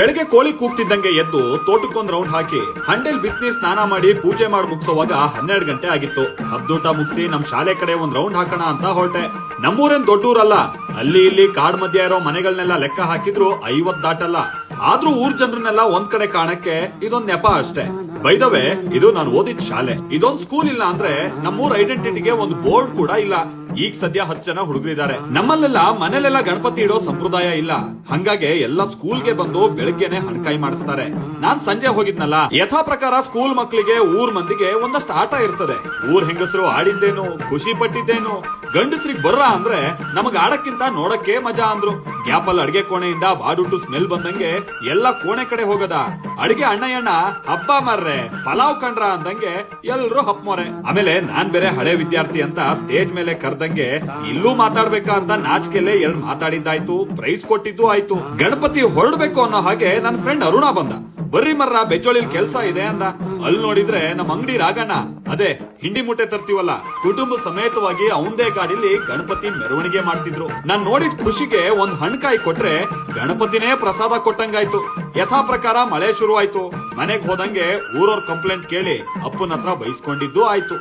ಬೆಳಗ್ಗೆ ಕೋಳಿ ಕೂಗ್ತಿದ್ದಂಗೆ ಎದ್ದು ತೋಟಕ್ಕೊಂದ್ ರೌಂಡ್ ಹಾಕಿ ಹಂಡೆಲ್ ಬಿಸಿನೀರ್ ಸ್ನಾನ ಮಾಡಿ ಪೂಜೆ ಮಾಡಿ ಮುಗಿಸೋವಾಗ 12 ಗಂಟೆ ಆಗಿತ್ತು. ಹಬ್ದೂಟ ಮುಗಿಸಿ ನಮ್ ಶಾಲೆ ಕಡೆ ಒಂದ್ ರೌಂಡ್ ಹಾಕೋಣ ಅಂತ ಹೊರಟೆ. ನಮ್ಮೂರೇನ್ ದೊಡ್ಡೂರಲ್ಲ, ಅಲ್ಲಿ ಇಲ್ಲಿ ಕಾಡ್ ಮಧ್ಯ ಇರೋ ಮನೆಗಳನ್ನೆಲ್ಲ ಲೆಕ್ಕ ಹಾಕಿದ್ರು 50 ದಾಟಲ್ಲ. ಆದ್ರೂ ಊರ್ ಜನರನ್ನೆಲ್ಲ ಒಂದ್ ಕಡೆ ಕಾಣಕ್ಕೆ ಇದೊಂದ್ ನೆಪ ಅಷ್ಟೇ. ಬೈದವೆ, ಇದು ನಾನು ಓದಿದ ಶಾಲೆ. ಇದೊಂದ್ ಸ್ಕೂಲ್ ಇಲ್ಲ ಅಂದ್ರೆ ನಮ್ಮೂರ್ ಐಡೆಂಟಿಟಿಗೆ ಒಂದು ಬೋರ್ಡ್ ಕೂಡ ಇಲ್ಲ. ಈಗ ಸದ್ಯ 10 ಜನ ಹುಡುಗರಿದ್ದಾರೆ. ನಮ್ಮಲ್ಲೆಲ್ಲ ಮನೇಲೆಲ್ಲ ಗಣಪತಿ ಇಡೋ ಸಂಪ್ರದಾಯ ಇಲ್ಲ. ಹಂಗಾಗಿ ಎಲ್ಲ ಸ್ಕೂಲ್ಗೆ ಬಂದು ಬೆಳಗ್ಗೆನೆ ಹಣಕಾಯಿ ಮಾಡಿಸ್ತಾರೆ. ನಾನ್ ಸಂಜೆ ಹೋಗಿದ್ನಲ್ಲ, ಯಥಾ ಪ್ರಕಾರ ಸ್ಕೂಲ್ ಮಕ್ಳಿಗೆ ಊರ್ ಮಂದಿಗೆ ಒಂದಷ್ಟು ಆಟ ಇರ್ತದೆ. ಊರ್ ಹೆಂಗಸರು ಆಡಿದ್ದೇನು, ಖುಷಿ ಪಟ್ಟಿದ್ದೇನು. ಗಂಡಸ್ರಿಗೆ ಬರ್ರ ಅಂದ್ರೆ ನಮಗ್ ಆಡಕ್ಕಿಂತ ನೋಡಕ್ಕೆ ಮಜಾ ಅಂದ್ರು. ಗ್ಯಾಪಲ್ ಅಡ್ಗೆ ಕೋಣೆಯಿಂದ ಬಾಡುಟ್ಟು ಸ್ಮೆಲ್ ಬಂದಂಗೆ ಎಲ್ಲ ಕೋಣೆ ಕಡೆ ಹೋಗದ. ಅಡ್ಗೆ ಅಣ್ಣಯ್ಯಣ್ಣ ಹಬ್ಬ ಮಾರ್ರೆ, ಪಲಾವ್ ಕಂಡ್ರ ಅಂದಂಗೆ ಎಲ್ರು ಹಪ್ಮೋರೆ. ಆಮೇಲೆ ನಾನ್ ಬೇರೆ ಹಳೆ ವಿದ್ಯಾರ್ಥಿ ಅಂತ ಸ್ಟೇಜ್ ಮೇಲೆ ಕರ್ದಂಗೆ ಇಲ್ಲೂ ಮಾತಾಡ್ಬೇಕಾ ಅಂತ ನಾಚಿಕೆಲೆ 2 ಮಾತಾಡಿದ್ದಾಯ್ತು, ಪ್ರೈಸ್ ಕೊಟ್ಟಿದ್ದು ಆಯ್ತು. ಗಣಪತಿ ಹೊರಡ್ಬೇಕು ಅನ್ನೋ ಹಾಗೆ ನನ್ನ ಫ್ರೆಂಡ್ ಅರುಣ ಬಂದ. ಬರ್ರಿ ಮರ್ರ, ಬೆಜ್ಜೋಳಿಲ್ ಕೆಲ್ಸ ಇದೆ ಅಂದ. ಅಲ್ಲಿ ನೋಡಿದ್ರೆ ನಮ್ಮ ಅಂಗಡಿ ರಾಗಣ್ಣ, ಅದೇ ಹಿಂಡಿ ಮುಟ್ಟೆ ತರ್ತೀವಲ್ಲ, ಕುಟುಂಬ ಸಮೇತವಾಗಿ ಅವಂದೇ ಗಾಡಿಲಿ ಗಣಪತಿ ಮೆರವಣಿಗೆ ಮಾಡ್ತಿದ್ರು. ನಾನ್ ನೋಡಿದ ಖುಷಿಗೆ ಒಂದ್ ಹಣ್ಕಾಯಿ ಕೊಟ್ರೆ ಗಣಪತಿನೇ ಪ್ರಸಾದ ಕೊಟ್ಟಂಗಾಯ್ತು. ಯಥಾ ಪ್ರಕಾರ ಮಳೆ ಶುರು ಆಯ್ತು. ಮನೆಗ್ ಹೋದಂಗೆ ಊರವ್ರ ಕಂಪ್ಲೇಂಟ್ ಕೇಳಿ ಅಪ್ಪನ ಹತ್ರ ಬೈಸ್ಕೊಂಡಿದ್ದು ಆಯ್ತು.